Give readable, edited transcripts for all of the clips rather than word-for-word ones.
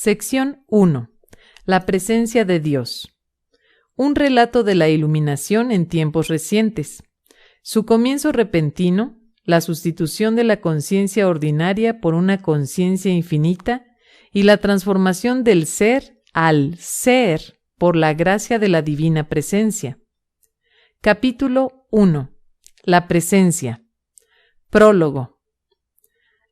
Sección 1. La presencia de Dios. Un relato de la iluminación en tiempos recientes. Su comienzo repentino, la sustitución de la conciencia ordinaria por una conciencia infinita y la transformación del ser al ser por la gracia de la divina presencia. Capítulo 1. La presencia. Prólogo.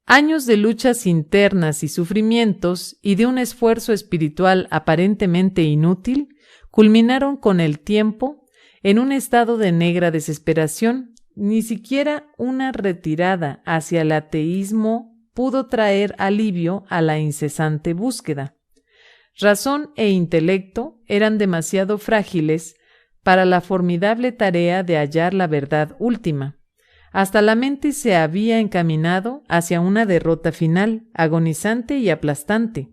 Años de luchas internas y sufrimientos y de un esfuerzo espiritual aparentemente inútil culminaron con el tiempo en un estado de negra desesperación. Ni siquiera una retirada hacia el ateísmo pudo traer alivio a la incesante búsqueda. Razón e intelecto eran demasiado frágiles para la formidable tarea de hallar la verdad última. Hasta la mente se había encaminado hacia una derrota final, agonizante y aplastante.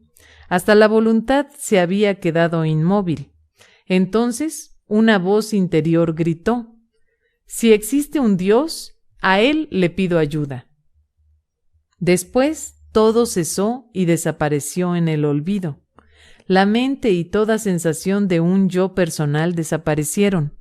Hasta la voluntad se había quedado inmóvil. Entonces, una voz interior gritó: «Si existe un Dios, a Él le pido ayuda». Después, todo cesó y desapareció en el olvido. La mente y toda sensación de un yo personal desaparecieron.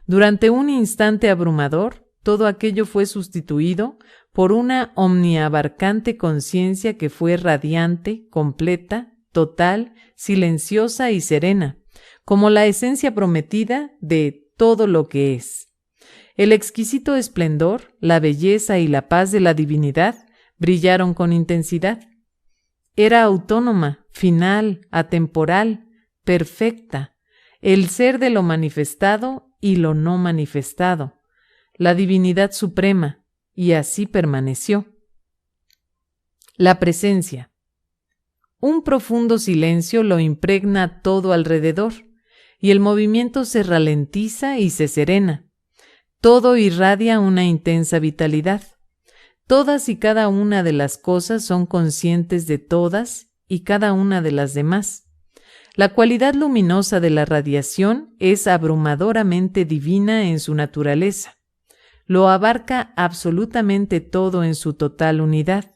Durante un instante abrumador, todo aquello fue sustituido por una omniabarcante conciencia que fue radiante, completa, total, silenciosa y serena, como la esencia prometida de todo lo que es. El exquisito esplendor, la belleza y la paz de la divinidad brillaron con intensidad. Era autónoma, final, atemporal, perfecta, el ser de lo manifestado y lo no manifestado, la divinidad suprema, y así permaneció. La presencia. Un profundo silencio lo impregna todo alrededor, y el movimiento se ralentiza y se serena. Todo irradia una intensa vitalidad. Todas y cada una de las cosas son conscientes de todas y cada una de las demás. La cualidad luminosa de la radiación es abrumadoramente divina en su naturaleza. Lo abarca absolutamente todo en su total unidad,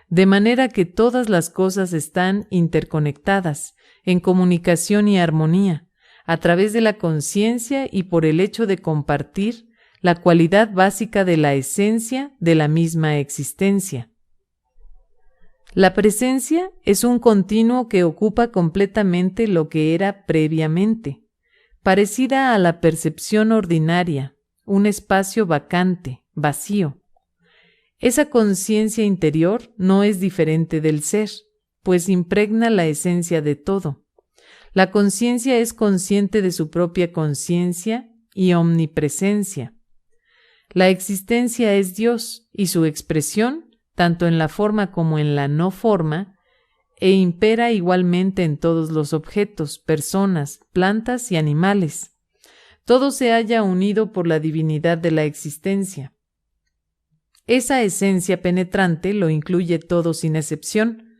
de manera que todas las cosas están interconectadas, en comunicación y armonía, a través de la conciencia y por el hecho de compartir la cualidad básica de la esencia de la misma existencia. La presencia es un continuo que ocupa completamente lo que era previamente, parecida a la percepción ordinaria, un espacio vacante, vacío. Esa conciencia interior no es diferente del ser, pues impregna la esencia de todo. La conciencia es consciente de su propia conciencia y omnipresencia. La existencia es Dios y su expresión, tanto en la forma como en la no forma, e impera igualmente en todos los objetos, personas, plantas y animales. Todo se halla unido por la divinidad de la existencia. Esa esencia penetrante lo incluye todo sin excepción.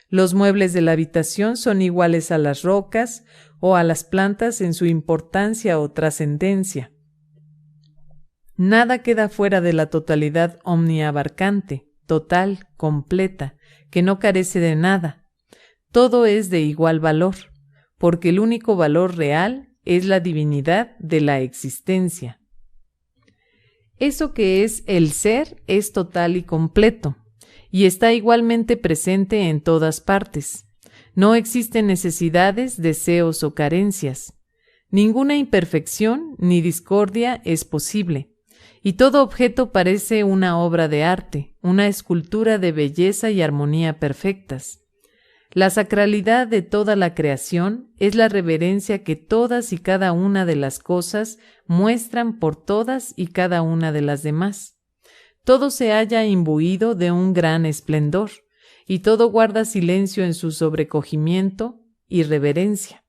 Los muebles de la habitación son iguales a las rocas o a las plantas en su importancia o trascendencia. Nada queda fuera de la totalidad omniabarcante, total, completa, que no carece de nada. Todo es de igual valor, porque el único valor real es la divinidad de la existencia. Eso que es el ser es total y completo, y está igualmente presente en todas partes. No existen necesidades, deseos o carencias. Ninguna imperfección ni discordia es posible. Y todo objeto parece una obra de arte, una escultura de belleza y armonía perfectas. La sacralidad de toda la creación es la reverencia que todas y cada una de las cosas muestran por todas y cada una de las demás. Todo se halla imbuido de un gran esplendor, y todo guarda silencio en su sobrecogimiento y reverencia.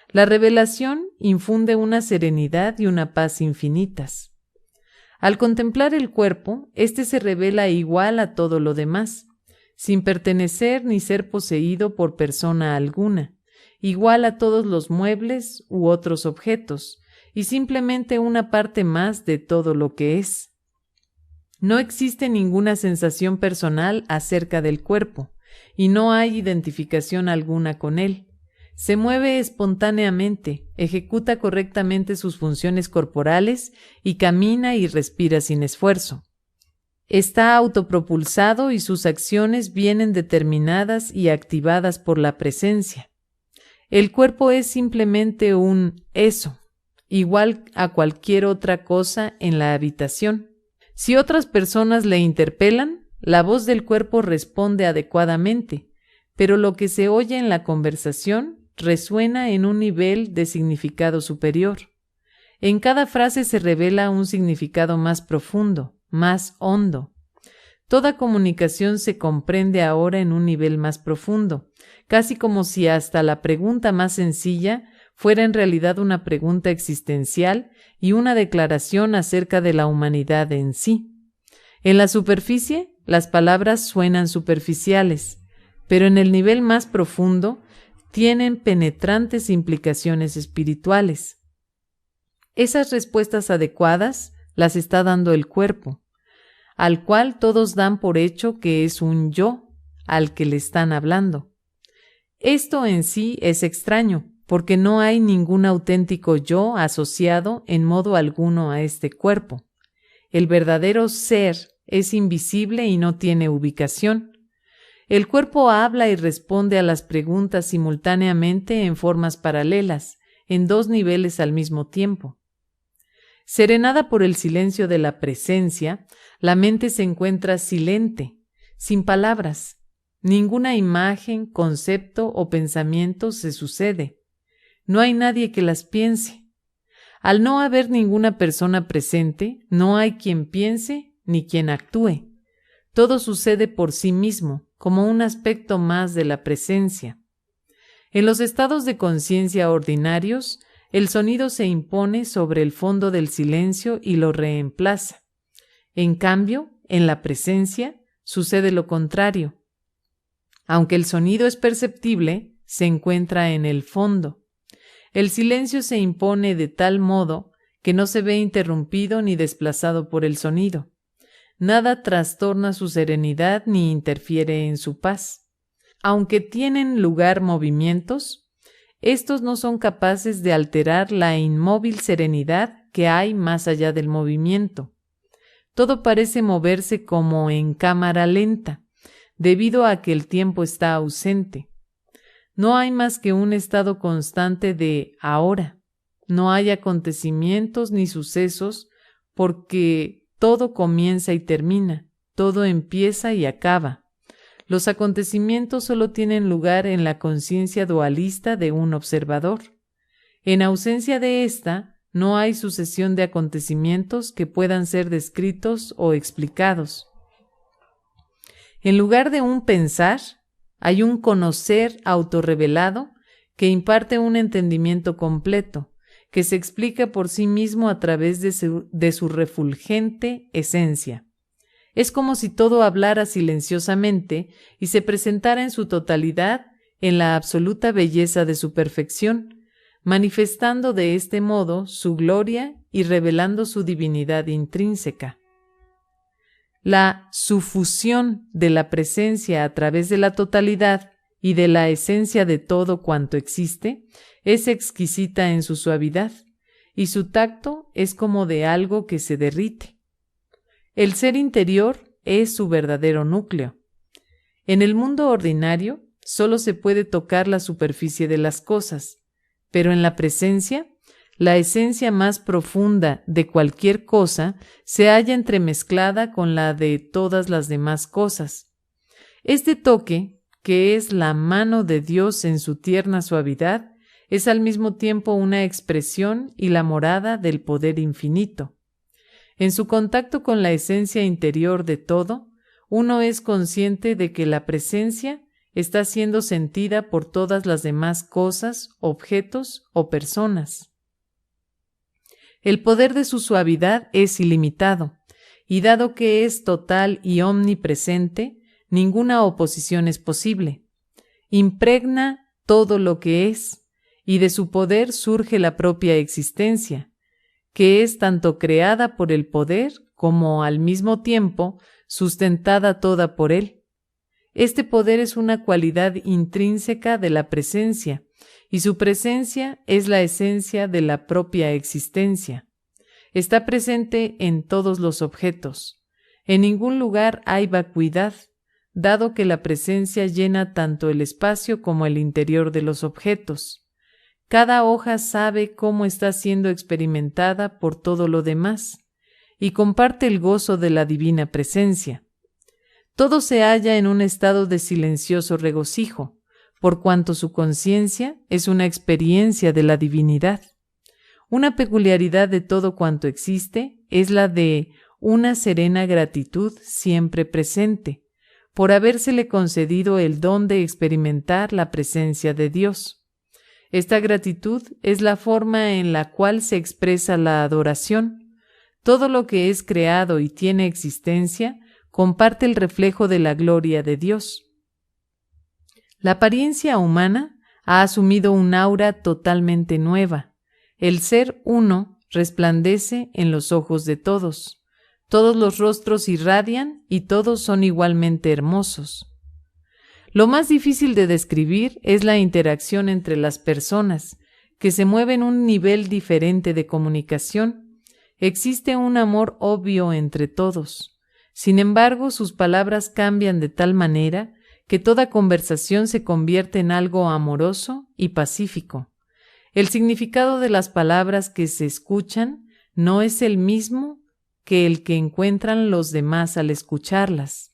La revelación infunde una serenidad y una paz infinitas. Al contemplar el cuerpo, éste se revela igual a todo lo demás, sin pertenecer ni ser poseído por persona alguna, igual a todos los muebles u otros objetos, y simplemente una parte más de todo lo que es. No existe ninguna sensación personal acerca del cuerpo, y no hay identificación alguna con él. Se mueve espontáneamente, ejecuta correctamente sus funciones corporales y camina y respira sin esfuerzo. Está autopropulsado y sus acciones vienen determinadas y activadas por la presencia. El cuerpo es simplemente un eso, igual a cualquier otra cosa en la habitación. Si otras personas le interpelan, la voz del cuerpo responde adecuadamente, pero lo que se oye en la conversación resuena en un nivel de significado superior. En cada frase se revela un significado más profundo, más hondo. Toda comunicación se comprende ahora en un nivel más profundo, casi como si hasta la pregunta más sencilla fuera en realidad una pregunta existencial y una declaración acerca de la humanidad en sí. En la superficie, las palabras suenan superficiales, pero en el nivel más profundo tienen penetrantes implicaciones espirituales. Esas respuestas adecuadas las está dando el cuerpo, al cual todos dan por hecho que es un yo al que le están hablando. Esto en sí es extraño, porque no hay ningún auténtico yo asociado en modo alguno a este cuerpo. El verdadero ser es invisible y no tiene ubicación. El cuerpo habla y responde a las preguntas simultáneamente en formas paralelas, en dos niveles al mismo tiempo. Serenada por el silencio de la presencia, la mente se encuentra silente, sin palabras. Ninguna imagen, concepto o pensamiento se sucede. No hay nadie que las piense. Al no haber ninguna persona presente, no hay quien piense ni quien actúe. Todo sucede por sí mismo, como un aspecto más de la presencia. En los estados de conciencia ordinarios, el sonido se impone sobre el fondo del silencio y lo reemplaza. En cambio, en la presencia, sucede lo contrario. Aunque el sonido es perceptible, se encuentra en el fondo. El silencio se impone de tal modo que no se ve interrumpido ni desplazado por el sonido. Nada trastorna su serenidad ni interfiere en su paz. Aunque tienen lugar movimientos, estos no son capaces de alterar la inmóvil serenidad que hay más allá del movimiento. Todo parece moverse como en cámara lenta, debido a que el tiempo está ausente. No hay más que un estado constante de ahora. No hay acontecimientos ni sucesos porque todo comienza y termina, todo empieza y acaba. Los acontecimientos solo tienen lugar en la conciencia dualista de un observador. En ausencia de ésta, no hay sucesión de acontecimientos que puedan ser descritos o explicados. En lugar de un pensar, hay un conocer autorrevelado que imparte un entendimiento completo, que se explica por sí mismo a través de su refulgente esencia. Es como si todo hablara silenciosamente y se presentara en su totalidad en la absoluta belleza de su perfección, manifestando de este modo su gloria y revelando su divinidad intrínseca. La sufusión de la presencia a través de la totalidad y de la esencia de todo cuanto existe es exquisita en su suavidad, y su tacto es como de algo que se derrite. El ser interior es su verdadero núcleo. En el mundo ordinario solo se puede tocar la superficie de las cosas, pero en la presencia, la esencia más profunda de cualquier cosa se halla entremezclada con la de todas las demás cosas. Este toque, que es la mano de Dios en su tierna suavidad, es al mismo tiempo una expresión y la morada del poder infinito. En su contacto con la esencia interior de todo, uno es consciente de que la presencia está siendo sentida por todas las demás cosas, objetos o personas. El poder de su suavidad es ilimitado, y dado que es total y omnipresente, ninguna oposición es posible. Impregna todo lo que es, y de su poder surge la propia existencia, que es tanto creada por el poder como al mismo tiempo sustentada toda por él. Este poder es una cualidad intrínseca de la presencia, y su presencia es la esencia de la propia existencia. Está presente en todos los objetos. En ningún lugar hay vacuidad, dado que la presencia llena tanto el espacio como el interior de los objetos. Cada hoja sabe cómo está siendo experimentada por todo lo demás, y comparte el gozo de la divina presencia. Todo se halla en un estado de silencioso regocijo, por cuanto su conciencia es una experiencia de la divinidad. Una peculiaridad de todo cuanto existe es la de una serena gratitud siempre presente, por habérsele concedido el don de experimentar la presencia de Dios. Esta gratitud es la forma en la cual se expresa la adoración. Todo lo que es creado y tiene existencia comparte el reflejo de la gloria de Dios. La apariencia humana ha asumido un aura totalmente nueva. El ser uno resplandece en los ojos de todos. Todos los rostros irradian y todos son igualmente hermosos. Lo más difícil de describir es la interacción entre las personas, que se mueven a un nivel diferente de comunicación. Existe un amor obvio entre todos. Sin embargo, sus palabras cambian de tal manera que toda conversación se convierte en algo amoroso y pacífico. El significado de las palabras que se escuchan no es el mismo que el que encuentran los demás al escucharlas.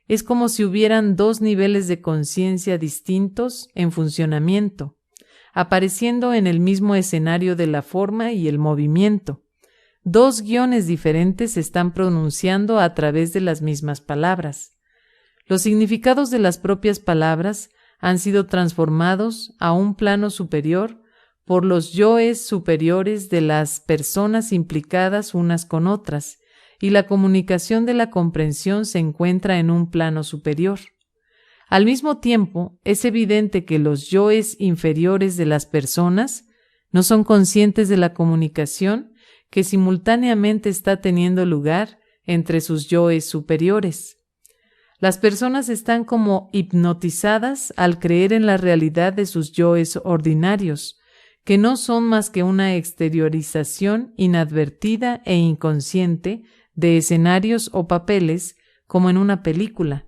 Es como si hubieran dos niveles de conciencia distintos en funcionamiento, apareciendo en el mismo escenario de la forma y el movimiento. Dos guiones diferentes se están pronunciando a través de las mismas palabras. Los significados de las propias palabras han sido transformados a un plano superior por los yoes superiores de las personas implicadas unas con otras, y la comunicación de la comprensión se encuentra en un plano superior. Al mismo tiempo, es evidente que los yoes inferiores de las personas no son conscientes de la comunicación que simultáneamente está teniendo lugar entre sus yoes superiores. Las personas están como hipnotizadas al creer en la realidad de sus yoes ordinarios, que no son más que una exteriorización inadvertida e inconsciente de escenarios o papeles, como en una película.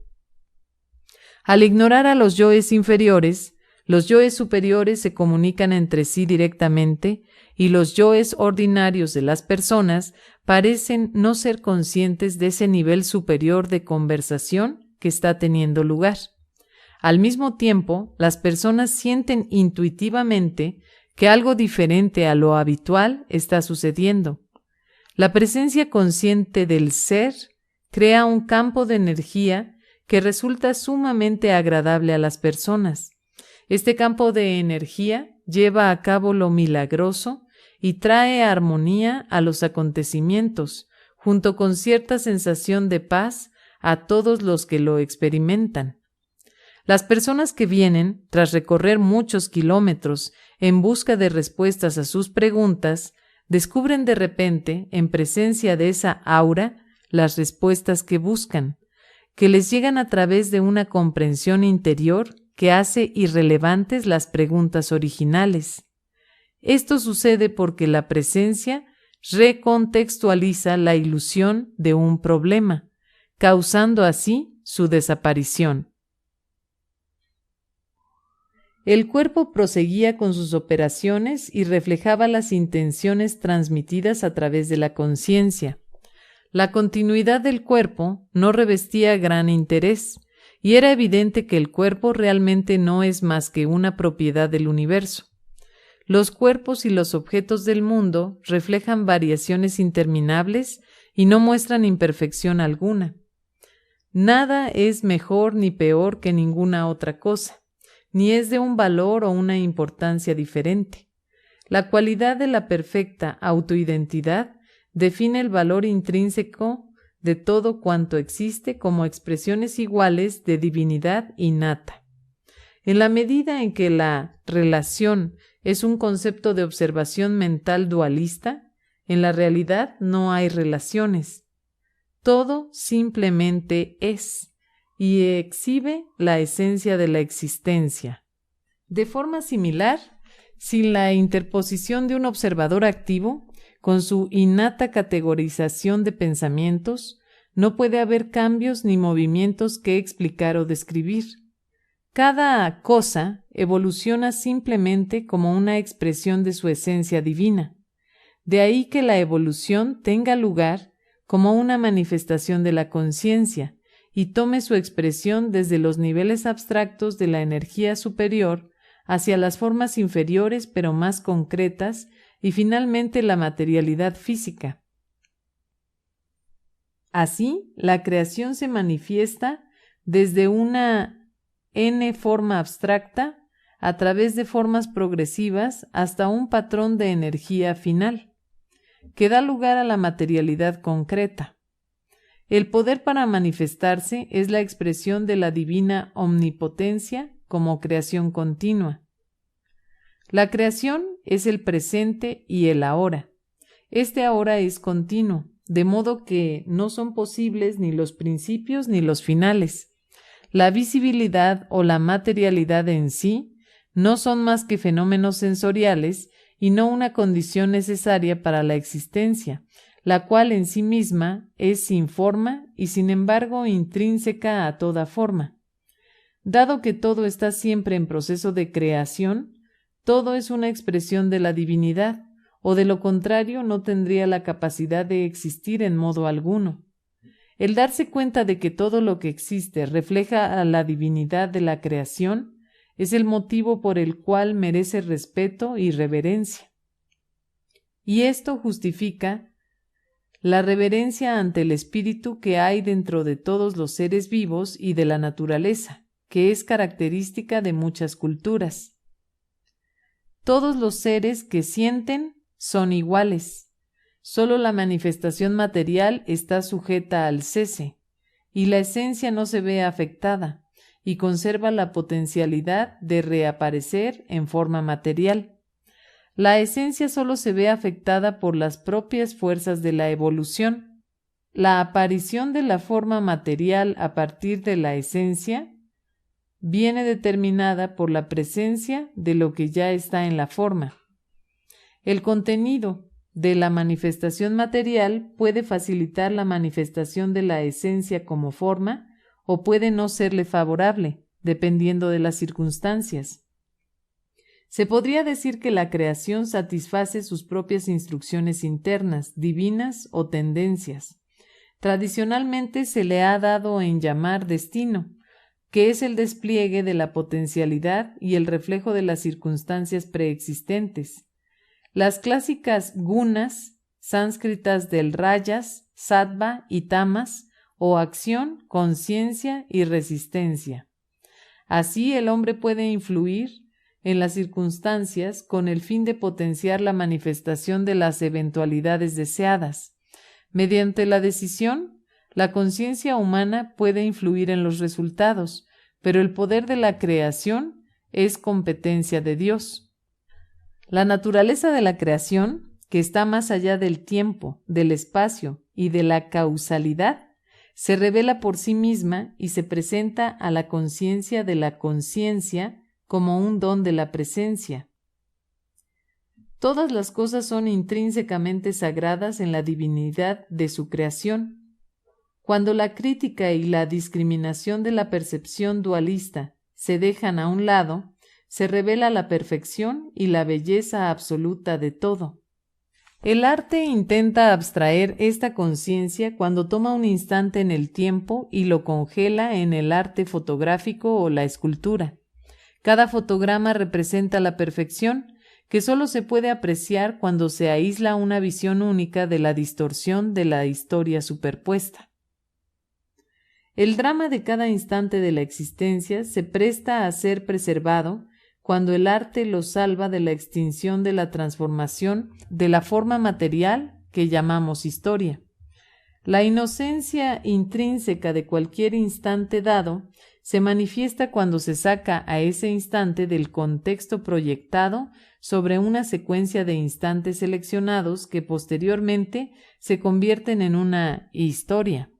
Al ignorar a los yoes inferiores, los yoes superiores se comunican entre sí directamente y los yoes ordinarios de las personas parecen no ser conscientes de ese nivel superior de conversación que está teniendo lugar. Al mismo tiempo, las personas sienten intuitivamente que algo diferente a lo habitual está sucediendo. La presencia consciente del ser crea un campo de energía que resulta sumamente agradable a las personas. Este campo de energía lleva a cabo lo milagroso y trae armonía a los acontecimientos, junto con cierta sensación de paz a todos los que lo experimentan. Las personas que vienen, tras recorrer muchos kilómetros en busca de respuestas a sus preguntas, descubren de repente, en presencia de esa aura, las respuestas que buscan, que les llegan a través de una comprensión interior que hace irrelevantes las preguntas originales. Esto sucede porque la presencia recontextualiza la ilusión de un problema, causando así su desaparición. El cuerpo proseguía con sus operaciones y reflejaba las intenciones transmitidas a través de la conciencia. La continuidad del cuerpo no revestía gran interés, y era evidente que el cuerpo realmente no es más que una propiedad del universo. Los cuerpos y los objetos del mundo reflejan variaciones interminables y no muestran imperfección alguna. Nada es mejor ni peor que ninguna otra cosa, ni es de un valor o una importancia diferente. La cualidad de la perfecta autoidentidad define el valor intrínseco de todo cuanto existe como expresiones iguales de divinidad innata. En la medida en que la relación es un concepto de observación mental dualista, en la realidad no hay relaciones. Todo simplemente es, y exhibe la esencia de la existencia. De forma similar, sin la interposición de un observador activo, con su innata categorización de pensamientos, no puede haber cambios ni movimientos que explicar o describir. Cada cosa evoluciona simplemente como una expresión de su esencia divina. De ahí que la evolución tenga lugar como una manifestación de la conciencia y tome su expresión desde los niveles abstractos de la energía superior hacia las formas inferiores pero más concretas y finalmente la materialidad física. Así, la creación se manifiesta desde una forma abstracta a través de formas progresivas hasta un patrón de energía final, que da lugar a la materialidad concreta. El poder para manifestarse es la expresión de la divina omnipotencia como creación continua. La creación es el presente y el ahora. Este ahora es continuo, de modo que no son posibles ni los principios ni los finales. La visibilidad o la materialidad en sí no son más que fenómenos sensoriales y no una condición necesaria para la existencia, la cual en sí misma es sin forma y sin embargo intrínseca a toda forma. Dado que todo está siempre en proceso de creación, todo es una expresión de la divinidad, o de lo contrario no tendría la capacidad de existir en modo alguno. El darse cuenta de que todo lo que existe refleja a la divinidad de la creación es el motivo por el cual merece respeto y reverencia. Y esto justifica la reverencia ante el espíritu que hay dentro de todos los seres vivos y de la naturaleza, que es característica de muchas culturas. Todos los seres que sienten son iguales. Solo la manifestación material está sujeta al cese, y la esencia no se ve afectada, y conserva la potencialidad de reaparecer en forma material. La esencia solo se ve afectada por las propias fuerzas de la evolución. La aparición de la forma material a partir de la esencia viene determinada por la presencia de lo que ya está en la forma. El contenido de la manifestación material puede facilitar la manifestación de la esencia como forma o puede no serle favorable, dependiendo de las circunstancias. Se podría decir que la creación satisface sus propias instrucciones internas, divinas o tendencias. Tradicionalmente se le ha dado en llamar destino, que es el despliegue de la potencialidad y el reflejo de las circunstancias preexistentes. Las clásicas gunas sánscritas del rajas, sattva y tamas, o acción, conciencia y resistencia. Así el hombre puede influir en las circunstancias con el fin de potenciar la manifestación de las eventualidades deseadas. Mediante la decisión, la conciencia humana puede influir en los resultados, pero el poder de la creación es competencia de Dios. La naturaleza de la creación, que está más allá del tiempo, del espacio y de la causalidad, se revela por sí misma y se presenta a la conciencia de la conciencia como un don de la presencia. Todas las cosas son intrínsecamente sagradas en la divinidad de su creación. Cuando la crítica y la discriminación de la percepción dualista se dejan a un lado, se revela la perfección y la belleza absoluta de todo. El arte intenta abstraer esta conciencia cuando toma un instante en el tiempo y lo congela en el arte fotográfico o la escultura. Cada fotograma representa la perfección, que solo se puede apreciar cuando se aísla una visión única de la distorsión de la historia superpuesta. El drama de cada instante de la existencia se presta a ser preservado cuando el arte lo salva de la extinción de la transformación de la forma material que llamamos historia. La inocencia intrínseca de cualquier instante dado se manifiesta cuando se saca a ese instante del contexto proyectado sobre una secuencia de instantes seleccionados que posteriormente se convierten en una historia.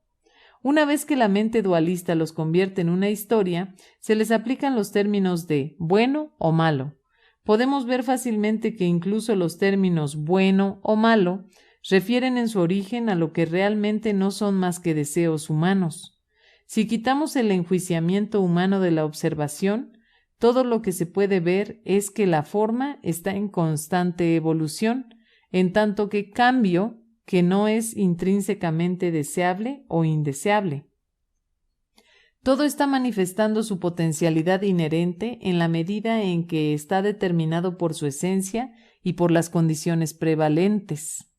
Una vez que la mente dualista los convierte en una historia, se les aplican los términos de bueno o malo. Podemos ver fácilmente que incluso los términos bueno o malo refieren en su origen a lo que realmente no son más que deseos humanos. Si quitamos el enjuiciamiento humano de la observación, todo lo que se puede ver es que la forma está en constante evolución, en tanto que cambio que no es intrínsecamente deseable o indeseable. Todo está manifestando su potencialidad inherente en la medida en que está determinado por su esencia y por las condiciones prevalentes.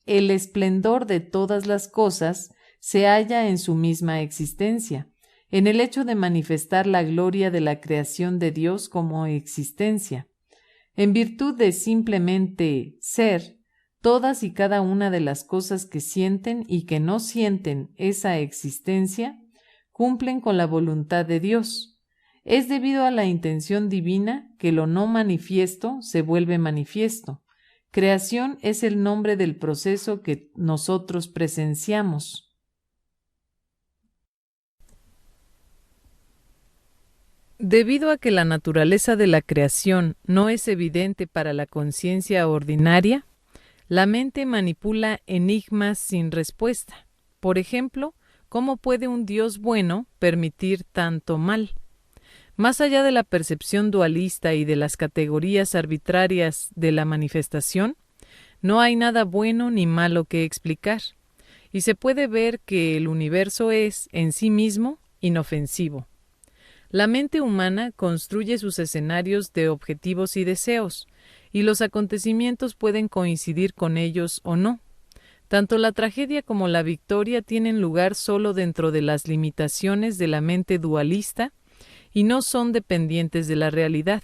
El esplendor de todas las cosas se halla en su misma existencia, en el hecho de manifestar la gloria de la creación de Dios como existencia. En virtud de simplemente ser, todas y cada una de las cosas que sienten y que no sienten esa existencia cumplen con la voluntad de Dios. Es debido a la intención divina que lo no manifiesto se vuelve manifiesto. Creación es el nombre del proceso que nosotros presenciamos. Debido a que la naturaleza de la creación no es evidente para la conciencia ordinaria, la mente manipula enigmas sin respuesta. Por ejemplo, ¿cómo puede un Dios bueno permitir tanto mal? Más allá de la percepción dualista y de las categorías arbitrarias de la manifestación, no hay nada bueno ni malo que explicar, y se puede ver que el universo es, en sí mismo, inofensivo. La mente humana construye sus escenarios de objetivos y deseos, y los acontecimientos pueden coincidir con ellos o no. Tanto la tragedia como la victoria tienen lugar solo dentro de las limitaciones de la mente dualista y no son dependientes de la realidad.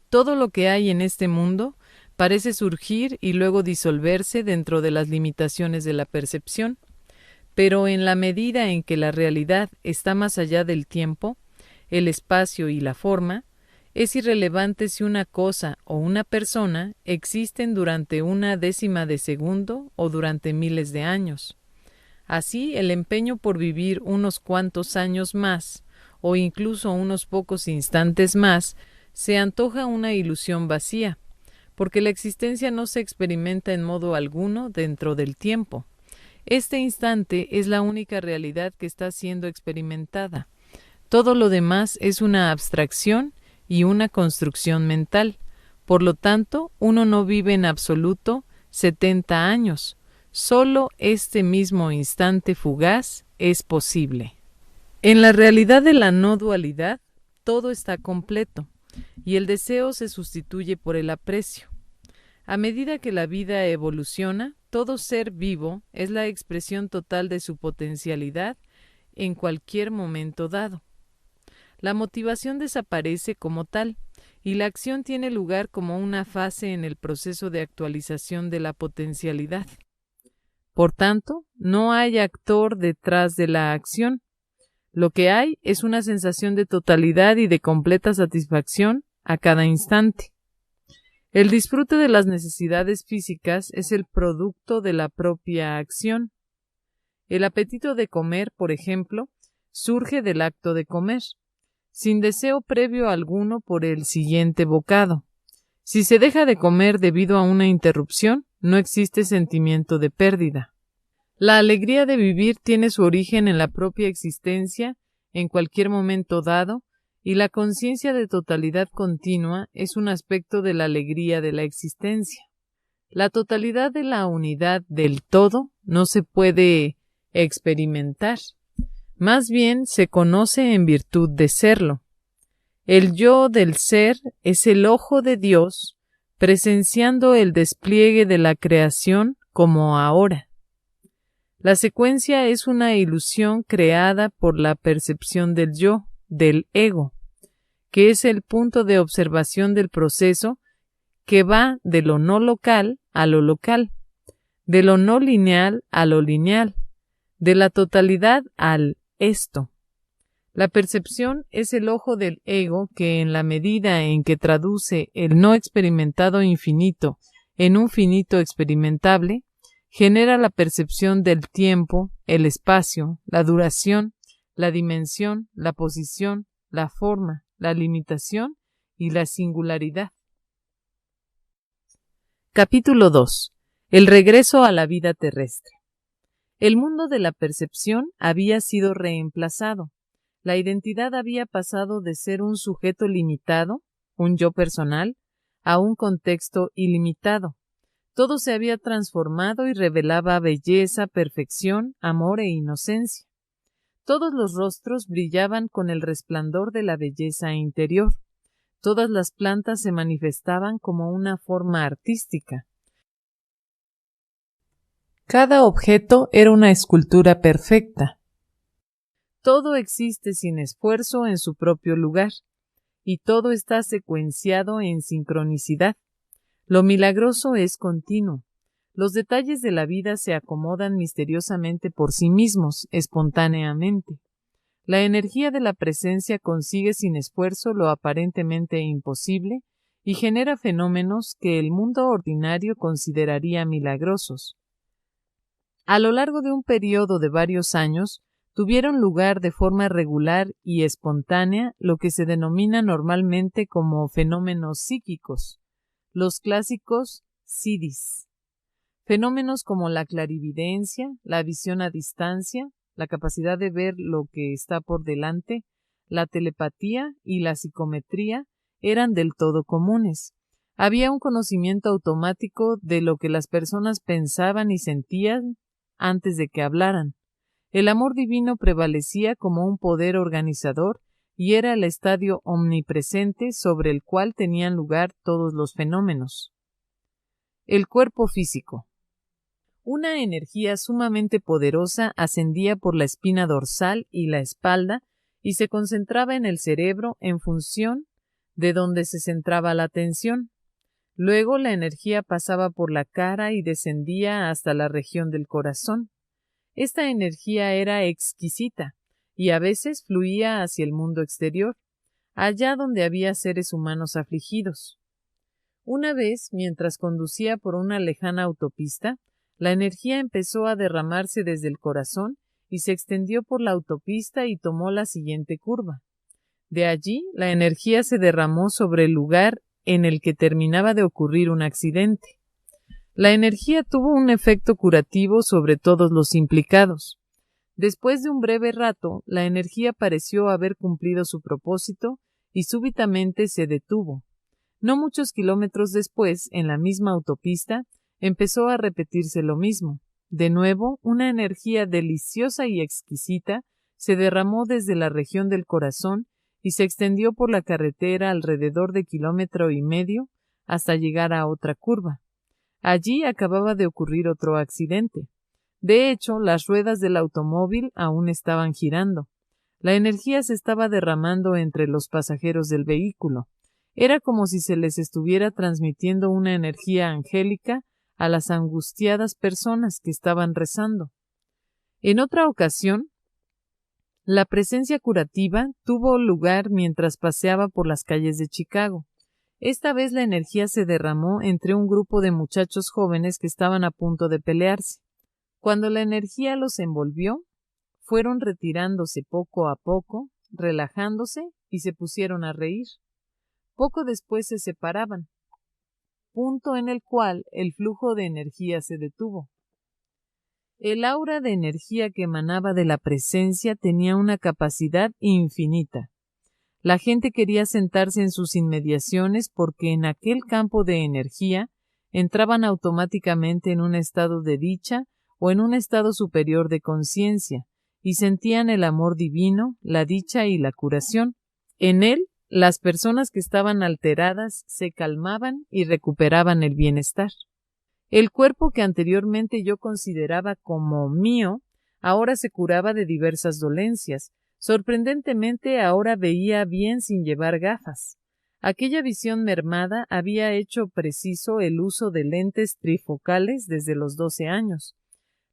Todo lo que hay en este mundo parece surgir y luego disolverse dentro de las limitaciones de la percepción, pero en la medida en que la realidad está más allá del tiempo, el espacio y la forma, es irrelevante si una cosa o una persona existen durante una décima de segundo o durante miles de años. Así, el empeño por vivir unos cuantos años más, o incluso unos pocos instantes más, se antoja una ilusión vacía, porque la existencia no se experimenta en modo alguno dentro del tiempo. Este instante es la única realidad que está siendo experimentada. Todo lo demás es una abstracción y una construcción mental. Por lo tanto, uno no vive en absoluto 70 años. Solo este mismo instante fugaz es posible. En la realidad de la no dualidad, todo está completo, y el deseo se sustituye por el aprecio. A medida que la vida evoluciona, todo ser vivo es la expresión total de su potencialidad en cualquier momento dado. La motivación desaparece como tal, y la acción tiene lugar como una fase en el proceso de actualización de la potencialidad. Por tanto, no hay actor detrás de la acción. Lo que hay es una sensación de totalidad y de completa satisfacción a cada instante. El disfrute de las necesidades físicas es el producto de la propia acción. El apetito de comer, por ejemplo, surge del acto de comer, sin deseo previo alguno por el siguiente bocado. Si se deja de comer debido a una interrupción, no existe sentimiento de pérdida. La alegría de vivir tiene su origen en la propia existencia en cualquier momento dado, y la conciencia de totalidad continua es un aspecto de la alegría de la existencia. La totalidad de la unidad del todo no se puede experimentar, más bien se conoce en virtud de serlo. El yo del ser es el ojo de Dios, presenciando el despliegue de la creación como ahora. La secuencia es una ilusión creada por la percepción del yo, del ego, que es el punto de observación del proceso que va de lo no local a lo local, de lo no lineal a lo lineal, de la totalidad al esto. La percepción es el ojo del ego que, en la medida en que traduce el no experimentado infinito en un finito experimentable, Genera la percepción del tiempo, el espacio, la duración, la dimensión, la posición, la forma, la limitación y la singularidad. Capítulo 2. El regreso a la vida terrestre. El mundo de la percepción había sido reemplazado. La identidad había pasado de ser un sujeto limitado, un yo personal, a un contexto ilimitado. Todo se había transformado y revelaba belleza, perfección, amor e inocencia. Todos los rostros brillaban con el resplandor de la belleza interior. Todas las plantas se manifestaban como una forma artística. Cada objeto era una escultura perfecta. Todo existe sin esfuerzo en su propio lugar, y todo está secuenciado en sincronicidad. Lo milagroso es continuo. Los detalles de la vida se acomodan misteriosamente por sí mismos, espontáneamente. La energía de la presencia consigue sin esfuerzo lo aparentemente imposible y genera fenómenos que el mundo ordinario consideraría milagrosos. A lo largo de un periodo de varios años, tuvieron lugar de forma regular y espontánea lo que se denomina normalmente como fenómenos psíquicos, los clásicos siddhis. Fenómenos como la clarividencia, la visión a distancia, la capacidad de ver lo que está por delante, la telepatía y la psicometría eran del todo comunes. Había un conocimiento automático de lo que las personas pensaban y sentían antes de que hablaran. El amor divino prevalecía como un poder organizador y era el estadio omnipresente sobre el cual tenían lugar todos los fenómenos. El cuerpo físico. Una energía sumamente poderosa ascendía por la espina dorsal y la espalda y se concentraba en el cerebro en función de donde se centraba la atención. Luego la energía pasaba por la cara y descendía hasta la región del corazón. Esta energía era exquisita y a veces fluía hacia el mundo exterior, allá donde había seres humanos afligidos. Una vez, mientras conducía por una lejana autopista, la energía empezó a derramarse desde el corazón y se extendió por la autopista y tomó la siguiente curva. De allí, la energía se derramó sobre el lugar en el que terminaba de ocurrir un accidente. La energía tuvo un efecto curativo sobre todos los implicados. Después de un breve rato, la energía pareció haber cumplido su propósito y súbitamente se detuvo. No muchos kilómetros después, en la misma autopista, empezó a repetirse lo mismo. De nuevo, una energía deliciosa y exquisita se derramó desde la región del corazón y se extendió por la carretera alrededor de 1,5 kilómetros hasta llegar a otra curva. Allí acababa de ocurrir otro accidente. De hecho, las ruedas del automóvil aún estaban girando. La energía se estaba derramando entre los pasajeros del vehículo. Era como si se les estuviera transmitiendo una energía angélica a las angustiadas personas que estaban rezando. En otra ocasión, la presencia curativa tuvo lugar mientras paseaba por las calles de Chicago. Esta vez la energía se derramó entre un grupo de muchachos jóvenes que estaban a punto de pelearse. Cuando la energía los envolvió, fueron retirándose poco a poco, relajándose y se pusieron a reír. Poco después se separaban, punto en el cual el flujo de energía se detuvo. El aura de energía que emanaba de la presencia tenía una capacidad infinita. La gente quería sentarse en sus inmediaciones porque en aquel campo de energía entraban automáticamente en un estado de dicha o en un estado superior de conciencia y sentían el amor divino, la dicha y la curación. En él, las personas que estaban alteradas se calmaban y recuperaban el bienestar. El cuerpo que anteriormente yo consideraba como mío, ahora se curaba de diversas dolencias. Sorprendentemente, ahora veía bien sin llevar gafas. Aquella visión mermada había hecho preciso el uso de lentes trifocales desde los 12 años.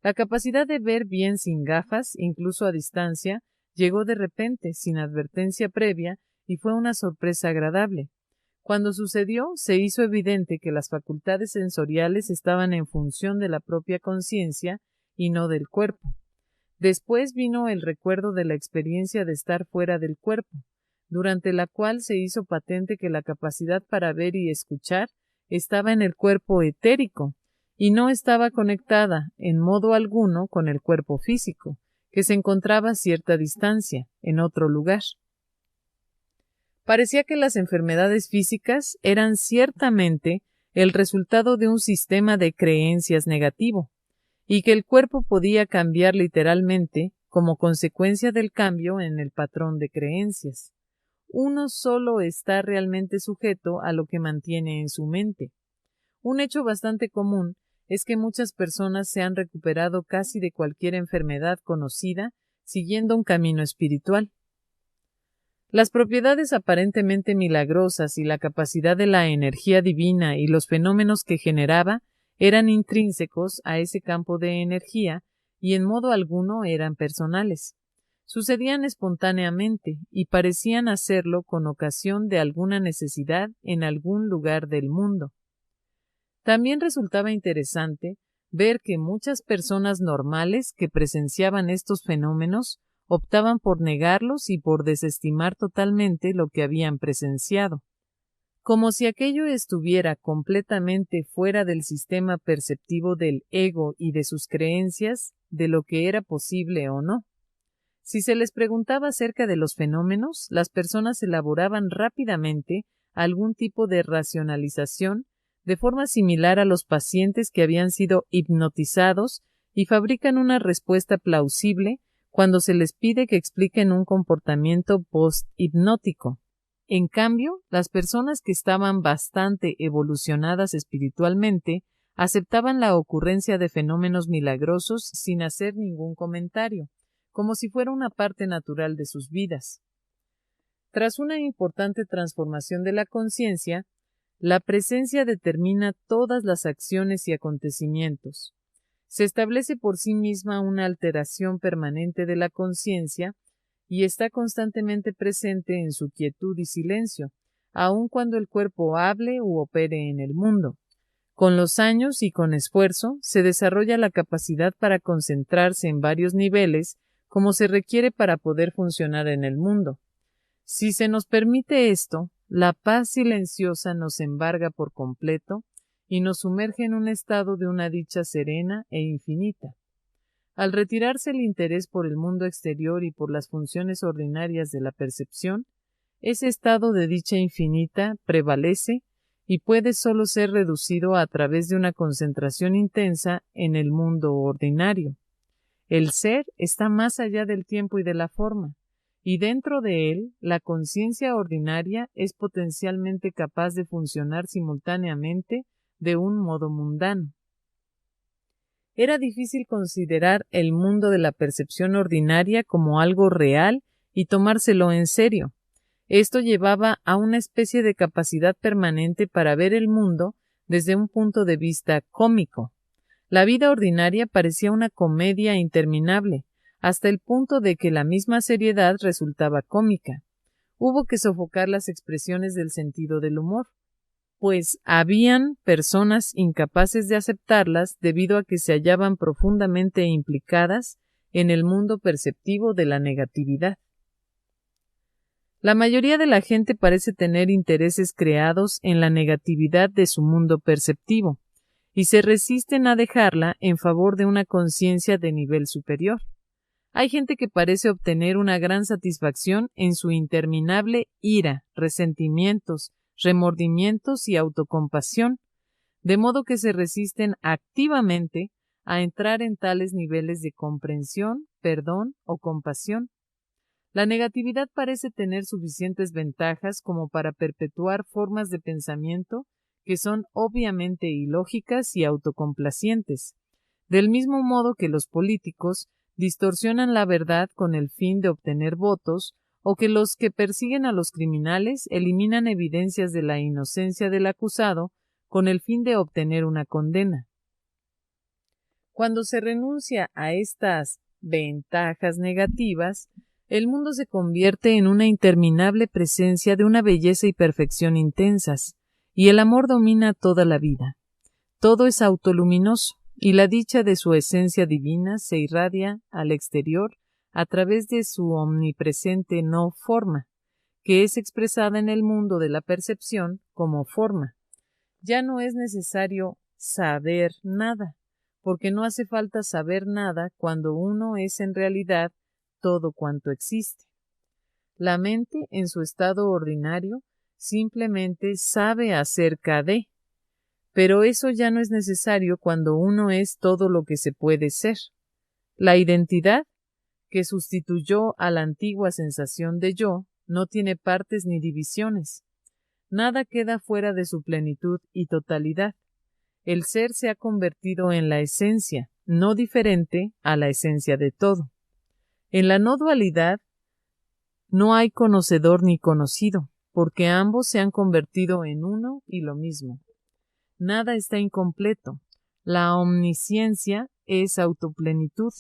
La capacidad de ver bien sin gafas, incluso a distancia, llegó de repente, sin advertencia previa, y fue una sorpresa agradable. Cuando sucedió, se hizo evidente que las facultades sensoriales estaban en función de la propia conciencia y no del cuerpo. Después vino el recuerdo de la experiencia de estar fuera del cuerpo, durante la cual se hizo patente que la capacidad para ver y escuchar estaba en el cuerpo etérico y no estaba conectada en modo alguno con el cuerpo físico, que se encontraba a cierta distancia, en otro lugar. Parecía que las enfermedades físicas eran ciertamente el resultado de un sistema de creencias negativo, y que el cuerpo podía cambiar literalmente como consecuencia del cambio en el patrón de creencias. Uno solo está realmente sujeto a lo que mantiene en su mente. Un hecho bastante común es que muchas personas se han recuperado casi de cualquier enfermedad conocida siguiendo un camino espiritual. Las propiedades aparentemente milagrosas y la capacidad de la energía divina y los fenómenos que generaba eran intrínsecos a ese campo de energía y en modo alguno eran personales. Sucedían espontáneamente y parecían hacerlo con ocasión de alguna necesidad en algún lugar del mundo. También resultaba interesante ver que muchas personas normales que presenciaban estos fenómenos optaban por negarlos y por desestimar totalmente lo que habían presenciado, como si aquello estuviera completamente fuera del sistema perceptivo del ego y de sus creencias de lo que era posible o no. Si se les preguntaba acerca de los fenómenos, las personas elaboraban rápidamente algún tipo de racionalización de forma similar a los pacientes que habían sido hipnotizados y fabrican una respuesta plausible cuando se les pide que expliquen un comportamiento post-hipnótico. En cambio, las personas que estaban bastante evolucionadas espiritualmente aceptaban la ocurrencia de fenómenos milagrosos sin hacer ningún comentario, como si fuera una parte natural de sus vidas. Tras una importante transformación de la conciencia, la presencia determina todas las acciones y acontecimientos. Se establece por sí misma una alteración permanente de la conciencia y está constantemente presente en su quietud y silencio, aun cuando el cuerpo hable u opere en el mundo. Con los años y con esfuerzo se desarrolla la capacidad para concentrarse en varios niveles como se requiere para poder funcionar en el mundo. Si se nos permite esto, la paz silenciosa nos embarga por completo y nos sumerge en un estado de una dicha serena e infinita. Al retirarse el interés por el mundo exterior y por las funciones ordinarias de la percepción, ese estado de dicha infinita prevalece y puede solo ser reducido a través de una concentración intensa en el mundo ordinario. El ser está más allá del tiempo y de la forma, y dentro de él, la conciencia ordinaria es potencialmente capaz de funcionar simultáneamente de un modo mundano. Era difícil considerar el mundo de la percepción ordinaria como algo real y tomárselo en serio. Esto llevaba a una especie de capacidad permanente para ver el mundo desde un punto de vista cómico. La vida ordinaria parecía una comedia interminable, hasta el punto de que la misma seriedad resultaba cómica. Hubo que sofocar las expresiones del sentido del humor, pues habían personas incapaces de aceptarlas debido a que se hallaban profundamente implicadas en el mundo perceptivo de la negatividad. La mayoría de la gente parece tener intereses creados en la negatividad de su mundo perceptivo, y se resisten a dejarla en favor de una conciencia de nivel superior. Hay gente que parece obtener una gran satisfacción en su interminable ira, resentimientos, remordimientos y autocompasión, de modo que se resisten activamente a entrar en tales niveles de comprensión, perdón o compasión. La negatividad parece tener suficientes ventajas como para perpetuar formas de pensamiento que son obviamente ilógicas y autocomplacientes, del mismo modo que los políticos distorsionan la verdad con el fin de obtener votos, o que los que persiguen a los criminales eliminan evidencias de la inocencia del acusado con el fin de obtener una condena. Cuando se renuncia a estas ventajas negativas, El mundo se convierte en una interminable presencia de una belleza y perfección intensas, y el amor domina toda la vida. Todo es autoluminoso, y la dicha de su esencia divina se irradia al exterior a través de su omnipresente no forma, que es expresada en el mundo de la percepción como forma. Ya no es necesario saber nada, porque no hace falta saber nada cuando uno es en realidad todo cuanto existe. La mente, en su estado ordinario, simplemente sabe acerca de, pero eso ya no es necesario cuando uno es todo lo que se puede ser. La identidad, que sustituyó a la antigua sensación de yo, no tiene partes ni divisiones. Nada queda fuera de su plenitud y totalidad. El ser se ha convertido en la esencia, no diferente a la esencia de todo. En la no dualidad no hay conocedor ni conocido, porque ambos se han convertido en uno y lo mismo. Nada está incompleto. La omnisciencia es autoplenitud.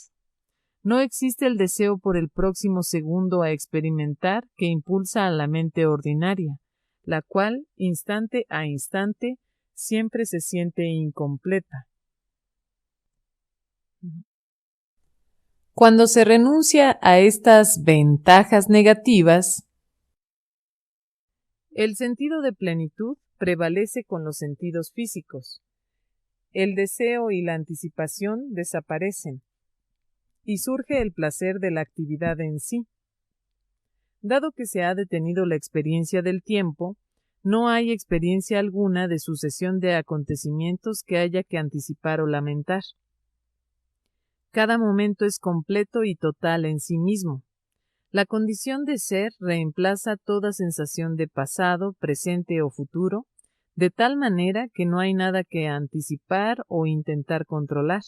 No existe el deseo por el próximo segundo a experimentar que impulsa a la mente ordinaria, la cual, instante a instante, siempre se siente incompleta. Cuando se renuncia a estas ventajas negativas, el sentido de plenitud prevalece con los sentidos físicos. El deseo y la anticipación desaparecen y surge el placer de la actividad en sí. Dado que se ha detenido la experiencia del tiempo, no hay experiencia alguna de sucesión de acontecimientos que haya que anticipar o lamentar. Cada momento es completo y total en sí mismo. La condición de ser reemplaza toda sensación de pasado, presente o futuro, de tal manera que no hay nada que anticipar o intentar controlar.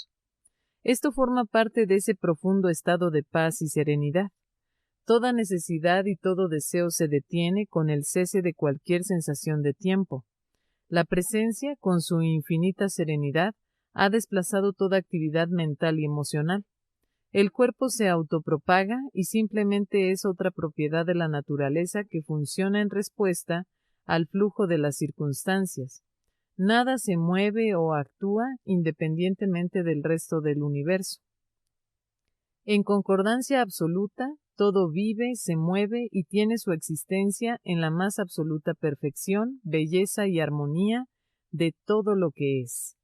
Esto forma parte de ese profundo estado de paz y serenidad. Toda necesidad y todo deseo se detiene con el cese de cualquier sensación de tiempo. La presencia, con su infinita serenidad, ha desplazado toda actividad mental y emocional. El cuerpo se autopropaga y simplemente es otra propiedad de la naturaleza que funciona en respuesta al flujo de las circunstancias. Nada se mueve o actúa independientemente del resto del universo. En concordancia absoluta, todo vive, se mueve y tiene su existencia en la más absoluta perfección, belleza y armonía de todo lo que es.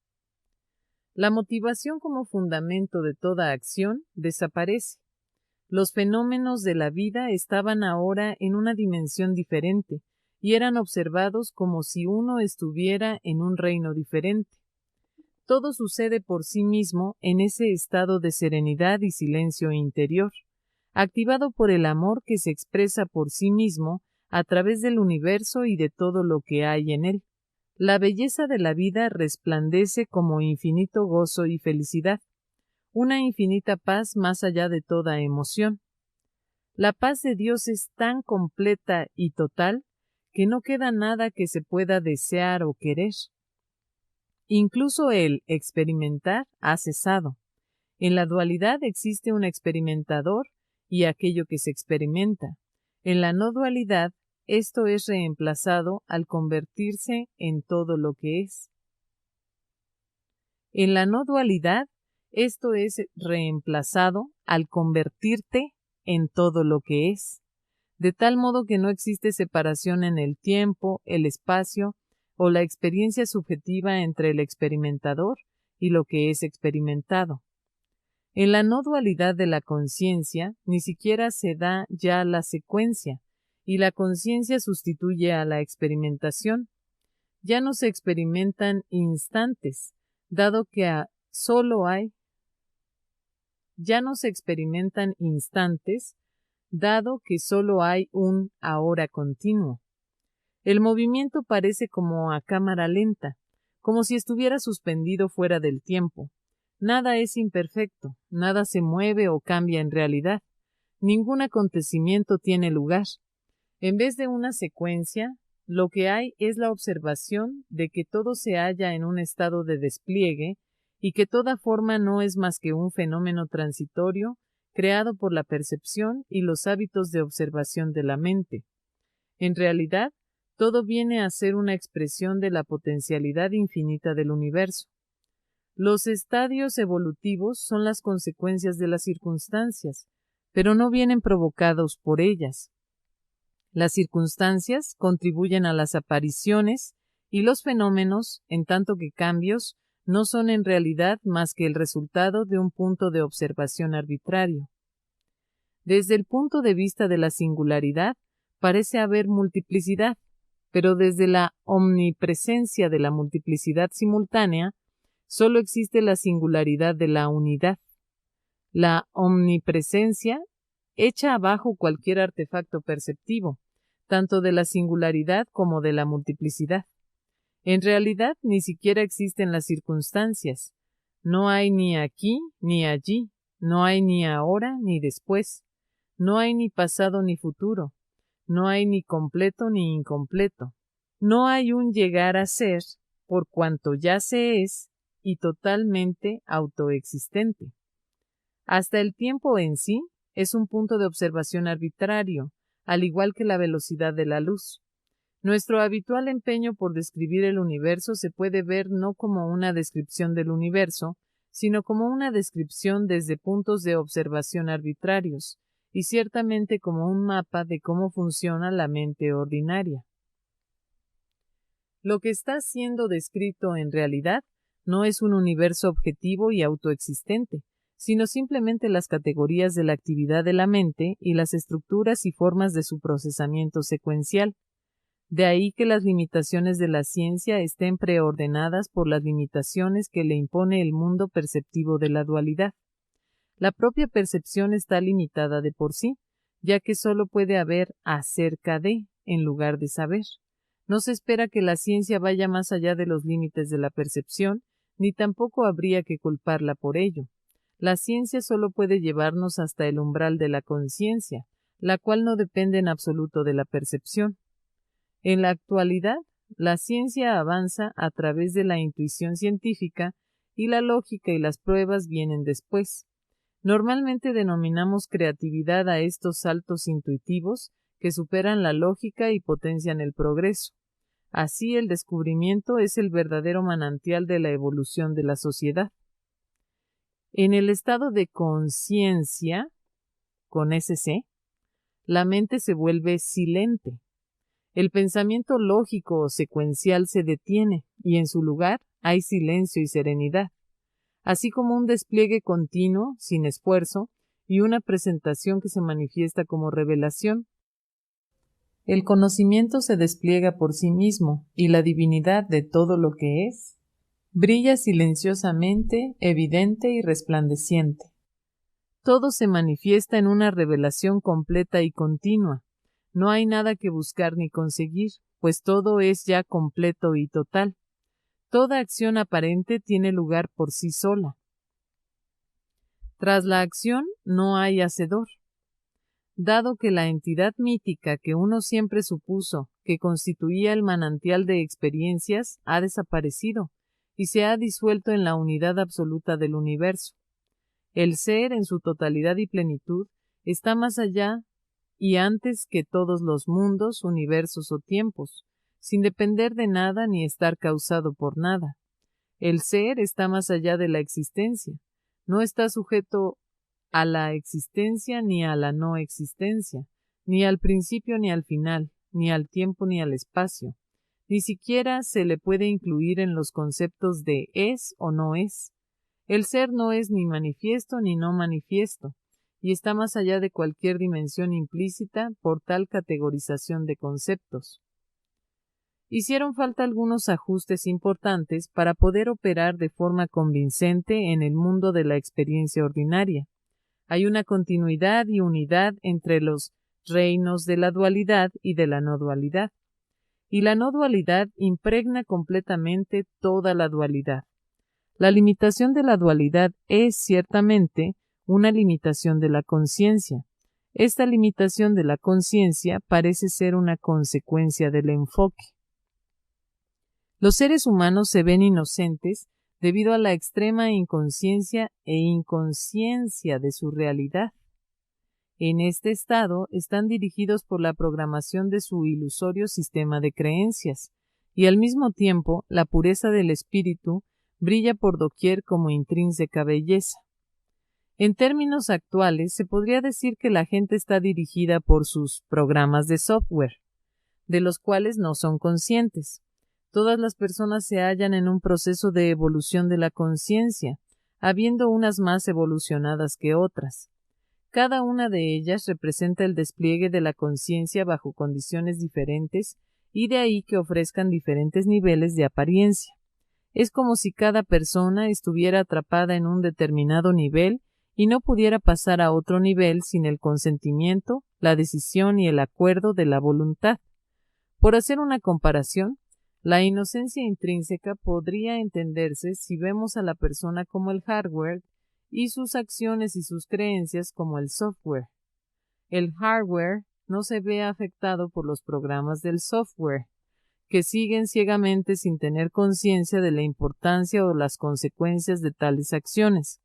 La motivación como fundamento de toda acción desaparece. Los fenómenos de la vida estaban ahora en una dimensión diferente y eran observados como si uno estuviera en un reino diferente. Todo sucede por sí mismo en ese estado de serenidad y silencio interior, activado por el amor que se expresa por sí mismo a través del universo y de todo lo que hay en él. La belleza de la vida resplandece como infinito gozo y felicidad, una infinita paz más allá de toda emoción. La paz de Dios es tan completa y total que no queda nada que se pueda desear o querer. Incluso el experimentar ha cesado. En la dualidad existe un experimentador y aquello que se experimenta. En la no dualidad, esto es reemplazado al convertirse en todo lo que es. En la no dualidad, esto es reemplazado al convertirte en todo lo que es, de tal modo que no existe separación en el tiempo, el espacio o la experiencia subjetiva entre el experimentador y lo que es experimentado. En la no dualidad de la conciencia, ni siquiera se da ya la secuencia, y la conciencia sustituye a la experimentación. Ya no se experimentan instantes, dado que ya no se experimentan instantes, dado que solo hay un ahora continuo. El movimiento parece como a cámara lenta, como si estuviera suspendido fuera del tiempo. Nada es imperfecto, nada se mueve o cambia en realidad, ningún acontecimiento tiene lugar. En vez de una secuencia, lo que hay es la observación de que todo se halla en un estado de despliegue y que toda forma no es más que un fenómeno transitorio creado por la percepción y los hábitos de observación de la mente. En realidad, todo viene a ser una expresión de la potencialidad infinita del universo. Los estadios evolutivos son las consecuencias de las circunstancias, pero no vienen provocados por ellas. Las circunstancias contribuyen a las apariciones y los fenómenos, en tanto que cambios, no son en realidad más que el resultado de un punto de observación arbitrario. Desde el punto de vista de la singularidad, parece haber multiplicidad, pero desde la omnipresencia de la multiplicidad simultánea, solo existe la singularidad de la unidad. La omnipresencia echa abajo cualquier artefacto perceptivo, tanto de la singularidad como de la multiplicidad. En realidad, ni siquiera existen las circunstancias. No hay ni aquí ni allí, no hay ni ahora ni después, no hay ni pasado ni futuro, no hay ni completo ni incompleto. No hay un llegar a ser, por cuanto ya se es, y totalmente autoexistente. Hasta el tiempo en sí es un punto de observación arbitrario, al igual que la velocidad de la luz. Nuestro habitual empeño por describir el universo se puede ver no como una descripción del universo, sino como una descripción desde puntos de observación arbitrarios, y ciertamente como un mapa de cómo funciona la mente ordinaria. Lo que está siendo descrito en realidad no es un universo objetivo y autoexistente, sino simplemente las categorías de la actividad de la mente y las estructuras y formas de su procesamiento secuencial. De ahí que las limitaciones de la ciencia estén preordenadas por las limitaciones que le impone el mundo perceptivo de la dualidad. La propia percepción está limitada de por sí, ya que solo puede haber acerca de, en lugar de saber. No se espera que la ciencia vaya más allá de los límites de la percepción, ni tampoco habría que culparla por ello. La ciencia solo puede llevarnos hasta el umbral de la conciencia, la cual no depende en absoluto de la percepción. En la actualidad, la ciencia avanza a través de la intuición científica y la lógica y las pruebas vienen después. Normalmente denominamos creatividad a estos saltos intuitivos que superan la lógica y potencian el progreso. Así, el descubrimiento es el verdadero manantial de la evolución de la sociedad. En el estado de conciencia, con SC, la mente se vuelve silente. El pensamiento lógico o secuencial se detiene y en su lugar hay silencio y serenidad, así como un despliegue continuo, sin esfuerzo, y una presentación que se manifiesta como revelación. El conocimiento se despliega por sí mismo y la divinidad de todo lo que es brilla silenciosamente, evidente y resplandeciente. Todo se manifiesta en una revelación completa y continua. No hay nada que buscar ni conseguir, pues todo es ya completo y total. Toda acción aparente tiene lugar por sí sola. Tras la acción no hay hacedor. Dado que la entidad mítica que uno siempre supuso que constituía el manantial de experiencias ha desaparecido y se ha disuelto en la unidad absoluta del universo. El ser en su totalidad y plenitud está más allá y antes que todos los mundos, universos o tiempos, sin depender de nada ni estar causado por nada. El ser está más allá de la existencia, no está sujeto a la existencia ni a la no existencia, ni al principio ni al final, ni al tiempo ni al espacio. Ni siquiera se le puede incluir en los conceptos de es o no es. El ser no es ni manifiesto ni no manifiesto, y está más allá de cualquier dimensión implícita por tal categorización de conceptos. Hicieron falta algunos ajustes importantes para poder operar de forma convincente en el mundo de la experiencia ordinaria. Hay una continuidad y unidad entre los reinos de la dualidad y de la no dualidad, y la no dualidad impregna completamente toda la dualidad. La limitación de la dualidad es ciertamente una limitación de la conciencia. Esta limitación de la conciencia parece ser una consecuencia del enfoque. Los seres humanos se ven inocentes debido a la extrema inconsciencia e inconsciencia de su realidad. En este estado están dirigidos por la programación de su ilusorio sistema de creencias, y al mismo tiempo la pureza del espíritu brilla por doquier como intrínseca belleza. En términos actuales, se podría decir que la gente está dirigida por sus programas de software, de los cuales no son conscientes. Todas las personas se hallan en un proceso de evolución de la conciencia, habiendo unas más evolucionadas que otras. Cada una de ellas representa el despliegue de la conciencia bajo condiciones diferentes y de ahí que ofrezcan diferentes niveles de apariencia. Es como si cada persona estuviera atrapada en un determinado nivel y no pudiera pasar a otro nivel sin el consentimiento, la decisión y el acuerdo de la voluntad. Por hacer una comparación, la inocencia intrínseca podría entenderse si vemos a la persona como el hardware y sus acciones y sus creencias como el software. El hardware no se ve afectado por los programas del software, que siguen ciegamente sin tener conciencia de la importancia o las consecuencias de tales acciones.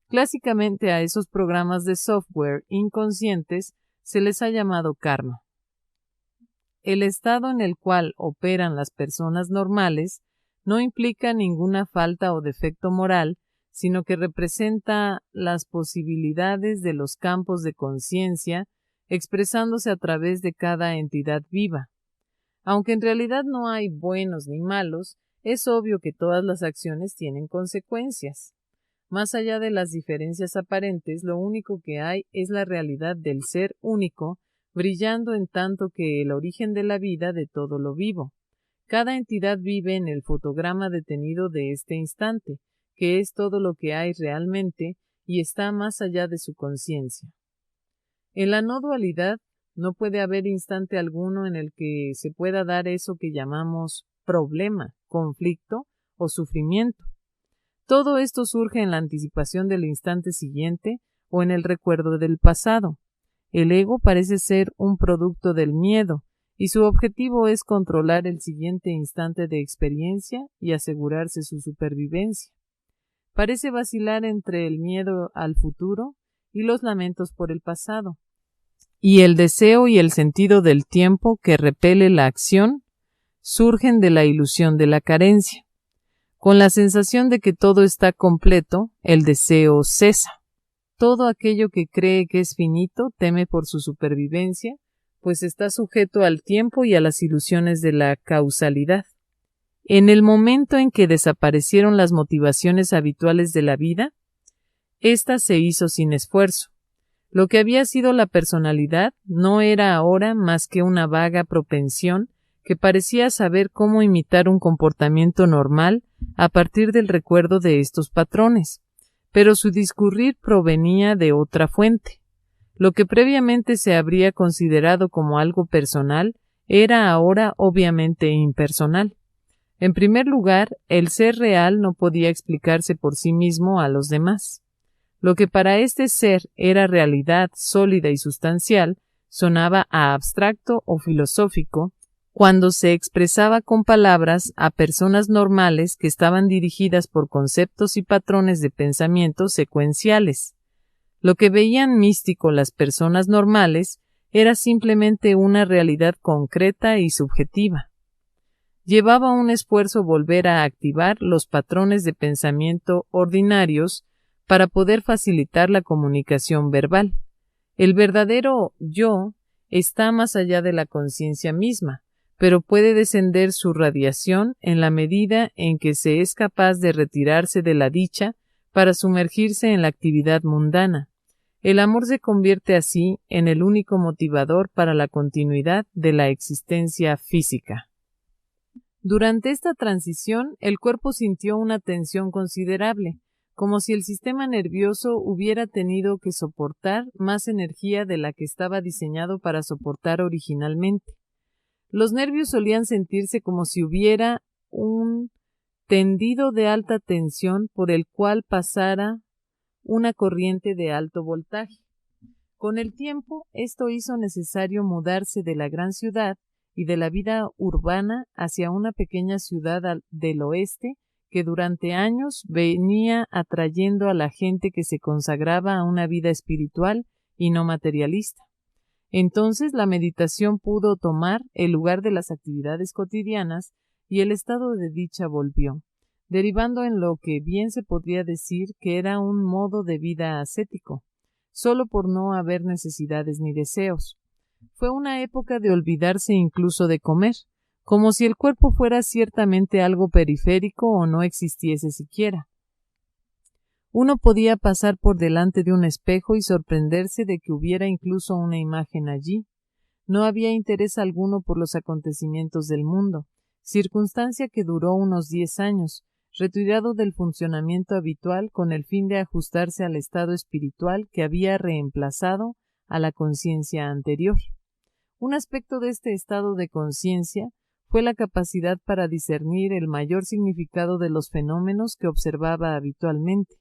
Clásicamente a esos programas de software inconscientes se les ha llamado karma. El estado en el cual operan las personas normales no implica ninguna falta o defecto moral, sino que representa las posibilidades de los campos de conciencia expresándose a través de cada entidad viva. Aunque en realidad no hay buenos ni malos, es obvio que todas las acciones tienen consecuencias. Más allá de las diferencias aparentes, lo único que hay es la realidad del ser único, brillando en tanto que el origen de la vida de todo lo vivo. Cada entidad vive en el fotograma detenido de este instante, que es todo lo que hay realmente y está más allá de su conciencia. En la no dualidad no puede haber instante alguno en el que se pueda dar eso que llamamos problema, conflicto o sufrimiento. Todo esto surge en la anticipación del instante siguiente o en el recuerdo del pasado. El ego parece ser un producto del miedo, y su objetivo es controlar el siguiente instante de experiencia y asegurarse su supervivencia. Parece vacilar entre el miedo al futuro y los lamentos por el pasado, y el deseo y el sentido del tiempo que repele la acción surgen de la ilusión de la carencia. Con la sensación de que todo está completo, el deseo cesa. Todo aquello que cree que es finito teme por su supervivencia, pues está sujeto al tiempo y a las ilusiones de la causalidad. En el momento en que desaparecieron las motivaciones habituales de la vida, ésta se hizo sin esfuerzo. Lo que había sido la personalidad no era ahora más que una vaga propensión que parecía saber cómo imitar un comportamiento normal a partir del recuerdo de estos patrones, pero su discurrir provenía de otra fuente. Lo que previamente se habría considerado como algo personal era ahora obviamente impersonal. En primer lugar, el ser real no podía explicarse por sí mismo a los demás. Lo que para este ser era realidad sólida y sustancial sonaba a abstracto o filosófico cuando se expresaba con palabras a personas normales que estaban dirigidas por conceptos y patrones de pensamiento secuenciales. Lo que veían místico las personas normales era simplemente una realidad concreta y subjetiva. Llevaba un esfuerzo volver a activar los patrones de pensamiento ordinarios para poder facilitar la comunicación verbal. El verdadero yo está más allá de la conciencia misma, pero puede descender su radiación en la medida en que se es capaz de retirarse de la dicha para sumergirse en la actividad mundana. El amor se convierte así en el único motivador para la continuidad de la existencia física. Durante esta transición, el cuerpo sintió una tensión considerable, como si el sistema nervioso hubiera tenido que soportar más energía de la que estaba diseñado para soportar originalmente. Los nervios solían sentirse como si hubiera un tendido de alta tensión por el cual pasara una corriente de alto voltaje. Con el tiempo, esto hizo necesario mudarse de la gran ciudad y de la vida urbana hacia una pequeña ciudad del oeste que durante años venía atrayendo a la gente que se consagraba a una vida espiritual y no materialista. Entonces la meditación pudo tomar el lugar de las actividades cotidianas y el estado de dicha volvió, derivando en lo que bien se podría decir que era un modo de vida ascético, solo por no haber necesidades ni deseos. Fue una época de olvidarse incluso de comer, como si el cuerpo fuera ciertamente algo periférico o no existiese siquiera. Uno podía pasar por delante de un espejo y sorprenderse de que hubiera incluso una imagen allí. No había interés alguno por los acontecimientos del mundo, circunstancia que duró unos 10 años, retirado del funcionamiento habitual con el fin de ajustarse al estado espiritual que había reemplazado a la conciencia anterior. Un aspecto de este estado de conciencia fue la capacidad para discernir el mayor significado de los fenómenos que observaba habitualmente.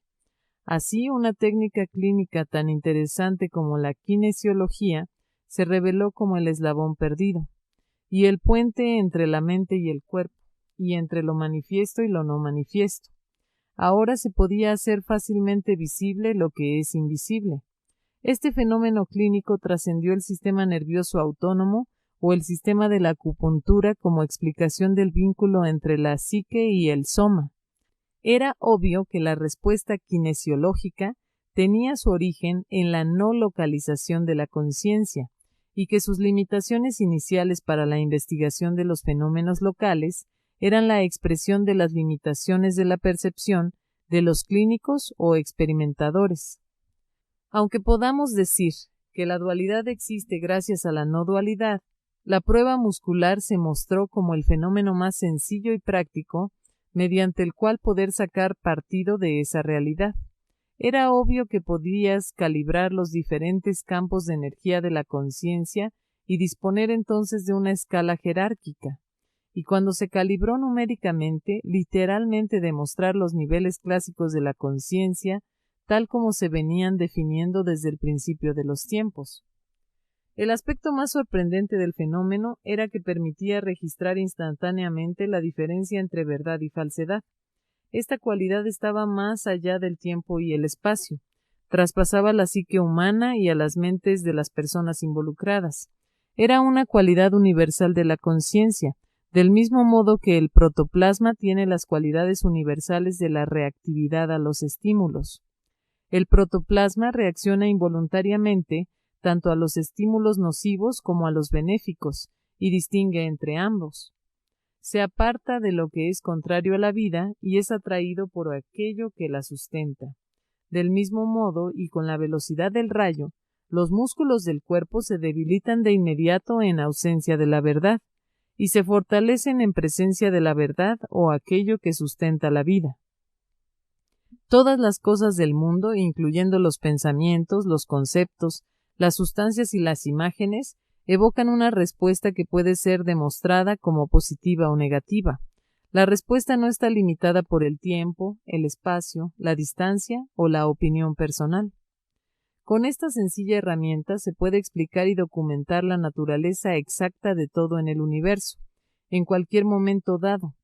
Así, una técnica clínica tan interesante como la kinesiología se reveló como el eslabón perdido, y el puente entre la mente y el cuerpo, y entre lo manifiesto y lo no manifiesto. Ahora se podía hacer fácilmente visible lo que es invisible. Este fenómeno clínico trascendió el sistema nervioso autónomo o el sistema de la acupuntura como explicación del vínculo entre la psique y el soma. Era obvio que la respuesta kinesiológica tenía su origen en la no localización de la conciencia y que sus limitaciones iniciales para la investigación de los fenómenos locales eran la expresión de las limitaciones de la percepción de los clínicos o experimentadores. Aunque podamos decir que la dualidad existe gracias a la no dualidad, la prueba muscular se mostró como el fenómeno más sencillo y práctico mediante el cual poder sacar partido de esa realidad. Era obvio que podías calibrar los diferentes campos de energía de la conciencia y disponer entonces de una escala jerárquica. Y cuando se calibró numéricamente, literalmente demostrar los niveles clásicos de la conciencia, tal como se venían definiendo desde el principio de los tiempos. El aspecto más sorprendente del fenómeno era que permitía registrar instantáneamente la diferencia entre verdad y falsedad. Esta cualidad estaba más allá del tiempo y el espacio, traspasaba la psique humana y a las mentes de las personas involucradas. Era una cualidad universal de la conciencia, del mismo modo que el protoplasma tiene las cualidades universales de la reactividad a los estímulos. El protoplasma reacciona involuntariamente tanto a los estímulos nocivos como a los benéficos, y distingue entre ambos. Se aparta de lo que es contrario a la vida y es atraído por aquello que la sustenta. Del mismo modo, y con la velocidad del rayo, los músculos del cuerpo se debilitan de inmediato en ausencia de la verdad, y se fortalecen en presencia de la verdad o aquello que sustenta la vida. Todas las cosas del mundo, incluyendo los pensamientos, los conceptos, las sustancias y las imágenes, evocan una respuesta que puede ser demostrada como positiva o negativa. La respuesta no está limitada por el tiempo, el espacio, la distancia o la opinión personal. Con esta sencilla herramienta se puede explicar y documentar la naturaleza exacta de todo en el universo, en cualquier momento dado.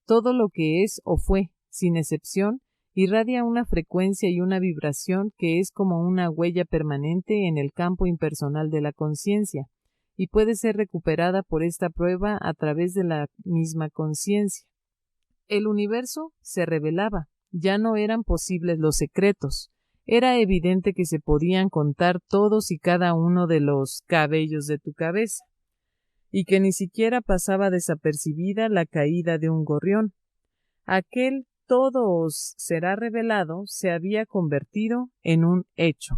Todo lo que es o fue, sin excepción, irradia una frecuencia y una vibración que es como una huella permanente en el campo impersonal de la conciencia, y puede ser recuperada por esta prueba a través de la misma conciencia. El universo se revelaba, ya no eran posibles los secretos, era evidente que se podían contar todos y cada uno de los cabellos de tu cabeza, y que ni siquiera pasaba desapercibida la caída de un gorrión. Aquel todo os será revelado se había convertido en un hecho.